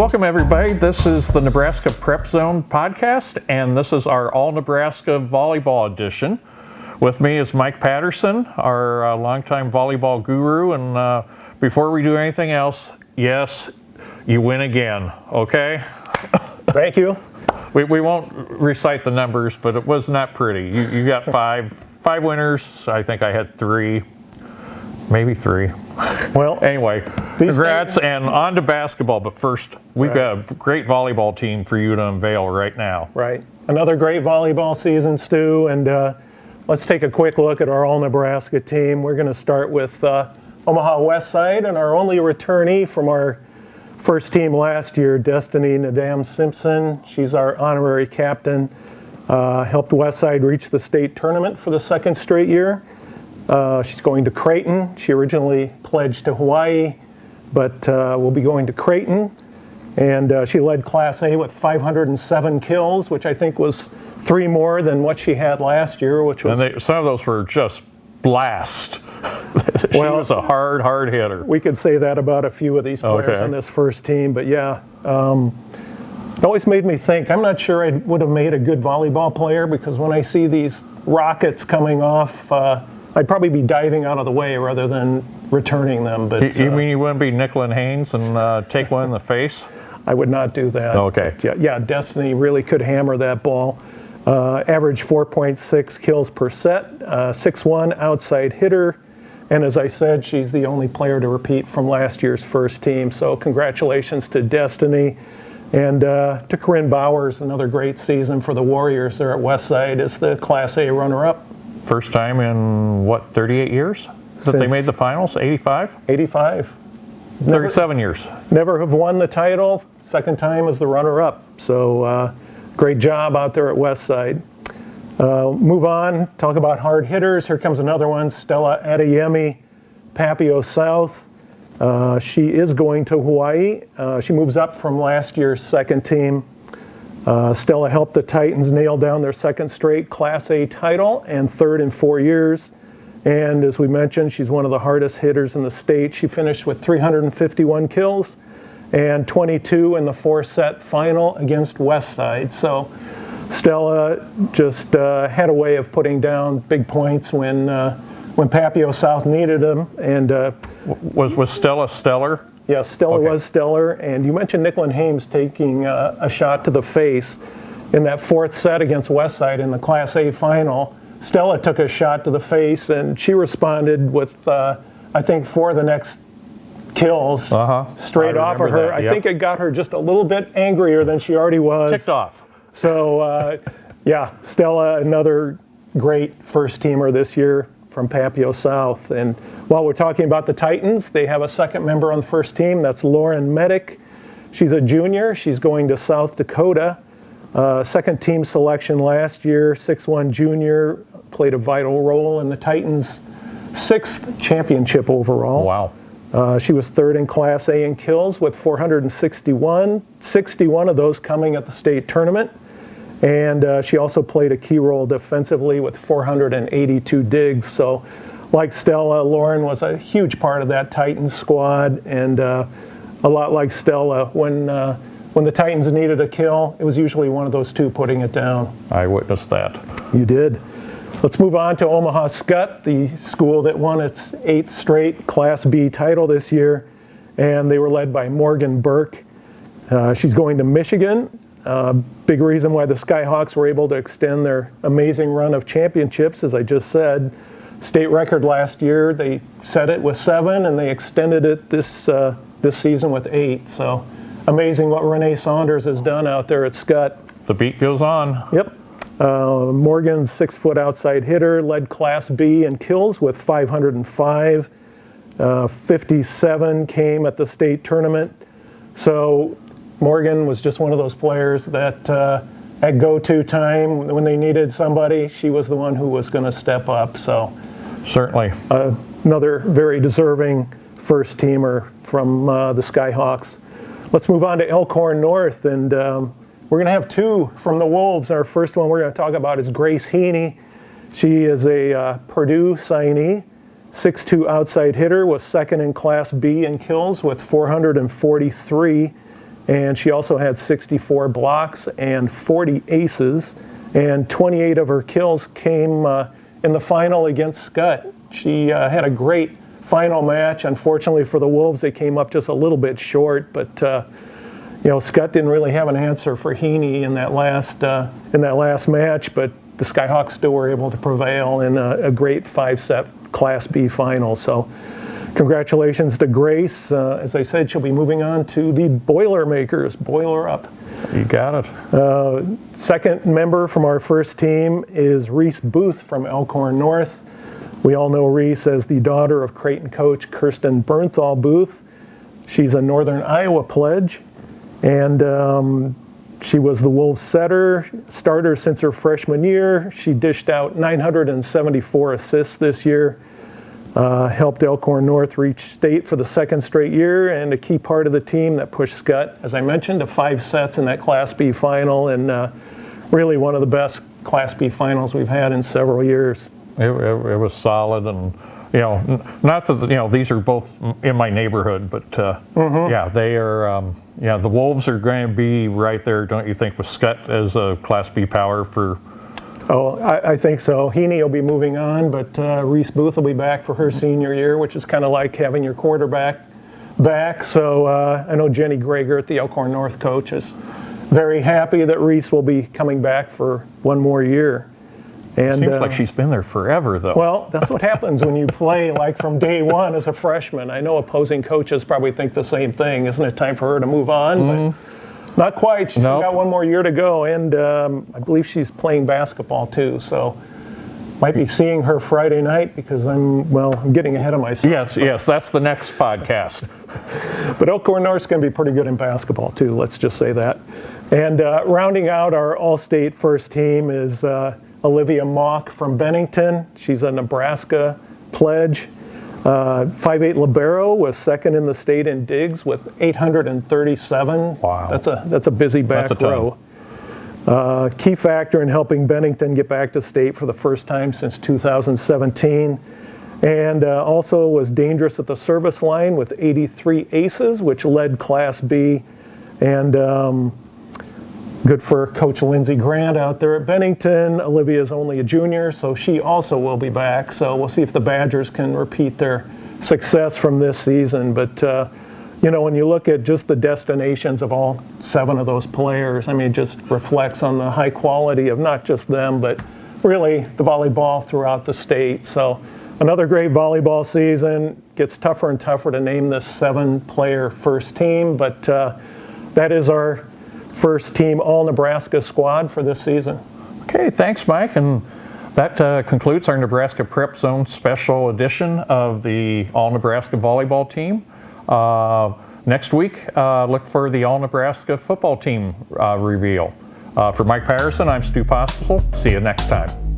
Welcome, everybody. This is the Nebraska Prep Zone podcast, and this is our All-Nebraska volleyball edition. With me is Mike Patterson, our longtime volleyball guru, and before we do anything else, yes, you win again, okay? Thank you. We won't recite the numbers, but it was not pretty. You got five winners. I think I had three, maybe three. Well, anyway, congrats, and on to basketball. But first, we've got a great volleyball team for you to unveil right now. Right. Another great volleyball season, Stu, and let's take a quick look at our All-Nebraska team. We're going to start with Omaha West Side, and our only returnee from our first team last year, Destiny Nadam Simpson. She's our honorary captain. Helped West Side reach the state tournament for the second straight year. She's going to Creighton. She originally pledged to Hawaii, but will be going to Creighton. And she led Class A with 507 kills, which I think was 3 more than what she had last year, which was... And some of those were just blast. She was a hard hitter. We could say that about a few of these players on this first team, but yeah. It always made me think, I'm not sure I would have made a good volleyball player, because when I see these rockets coming off, I'd probably be diving out of the way rather than returning them. But you mean you wouldn't be Nicklin Haynes and take one in the face? I would not do that. Okay. Yeah, Destiny really could hammer that ball. Average 4.6 kills per set, 6'1" outside hitter. And as I said, she's the only player to repeat from last year's first team. So congratulations to Destiny. And to Corinne Bowers, another great season for the Warriors there at Westside as the Class A runner-up. First time in, 38 years that they made the finals? 85? 85. 37 years. Never have won the title. Second time as the runner-up. So great job out there at Westside. Move on, talk about hard hitters. Here comes another one, Stella Adeyemi, Papio South. She is going to Hawaii. She moves up from last year's second team. Stella helped the Titans nail down their second straight Class A title and third in 4 years. And as we mentioned, she's one of the hardest hitters in the state. She finished with 351 kills and 22 in the 4-set final against Westside. So Stella just had a way of putting down big points when Papio South needed them. And was Stella stellar? Yes, Stella was stellar. And you mentioned Nicklin Haynes taking a shot to the face in that 4th set against Westside in the Class A final. Stella took a shot to the face, and she responded with, I think, 4 of the next kills straight off of her. I think it got her just a little bit angrier than she already was. Ticked off. So, yeah, Stella, another great first-teamer this year from Papio South. And while we're talking about the Titans, they have a second member on the first team. That's Lauren Medic. She's a junior. She's going to South Dakota. Second team selection last year, 6'1" junior, played a vital role in the Titans' 6th championship overall. Wow. She was 3rd in Class A in kills with 461, 61 of those coming at the state tournament. And she also played a key role defensively with 482 digs. So like Stella, Lauren was a huge part of that Titans squad. And a lot like Stella, when the Titans needed a kill, it was usually one of those two putting it down. I witnessed that. You did. Let's move on to Omaha Skutt, the school that won its 8th straight Class B title this year. And they were led by Morgan Burke. She's going to Michigan. Big reason why the Skyhawks were able to extend their amazing run of championships, as I just said. State record last year, they set it with 7, and they extended it this season with 8. So amazing what Renee Saunders has done out there at Skutt. The beat goes on. Yep. Morgan's 6-foot outside hitter, led Class B in kills with 505. 57 came at the state tournament. So Morgan was just one of those players that at go-to time, when they needed somebody, she was the one who was going to step up. So certainly. Another very deserving first teamer from the Skyhawks. Let's move on to Elkhorn North, and we're going to have 2 from the Wolves. Our first one we're going to talk about is Grace Heaney. She is a Purdue signee, 6'2" outside hitter, was 2nd in Class B in kills with 443. and she also had 64 blocks and 40 aces, and 28 of her kills came in the final against Scott. She had a great final match. Unfortunately for the Wolves, they came up just a little bit short, but Scott didn't really have an answer for Heaney in that last match, but the Skyhawks still were able to prevail in a great 5-set Class B final. So congratulations to Grace. As I said, she'll be moving on to the Boilermakers. Boiler up. You got it. Second member from our first team is Reese Booth from Elkhorn North. We all know Reese as the daughter of Creighton coach Kirsten Bernthal Booth. She's a Northern Iowa pledge, and she was the Wolves starter since her freshman year. She dished out 974 assists this year, helped Elkhorn North reach state for the second straight year, and a key part of the team that pushed Scott, as I mentioned, to 5 sets in that Class B final, and really one of the best Class B finals we've had in several years. It was solid, and not that these are both in my neighborhood, but yeah, they are. The Wolves are going to be right there, don't you think, with Scott as a Class B power for? Oh, I think so. Heaney will be moving on, but Reese Booth will be back for her senior year, which is kind of like having your quarterback back. So I know Jenny Greger, the Elkhorn North coach, is very happy that Reese will be coming back for one more year. And, seems like she's been there forever, though. Well, that's what happens when you play like from day one as a freshman. I know opposing coaches probably think the same thing. Isn't it time for her to move on? But not quite. She's still got one more year to go, and I believe she's playing basketball too. So might be seeing her Friday night because I'm getting ahead of myself. Yes, that's the next podcast. But Elkhorn North's going to be pretty good in basketball too. Let's just say that. And rounding out our all-state first team is Olivia Mock from Bennington. She's a Nebraska pledge. 5'8" libero, was second in the state in digs with 837. Wow. That's a busy back row. Key factor in helping Bennington get back to state for the first time since 2017. And also was dangerous at the service line with 83 aces, which led Class B. And good for Coach Lindsey Grant out there at Bennington. Olivia's only a junior, so she also will be back. So we'll see if the Badgers can repeat their success from this season. But, when you look at just the destinations of all 7 of those players, it just reflects on the high quality of not just them, but really the volleyball throughout the state. So another great volleyball season. Gets tougher and tougher to name this 7-player first team, but that is our first team All-Nebraska squad for this season. Okay, thanks, Mike. And that concludes our Nebraska Prep Zone special edition of the All-Nebraska volleyball team. Next week, look for the All-Nebraska football team reveal. For Mike Patterson, I'm Stu Postel. See you next time.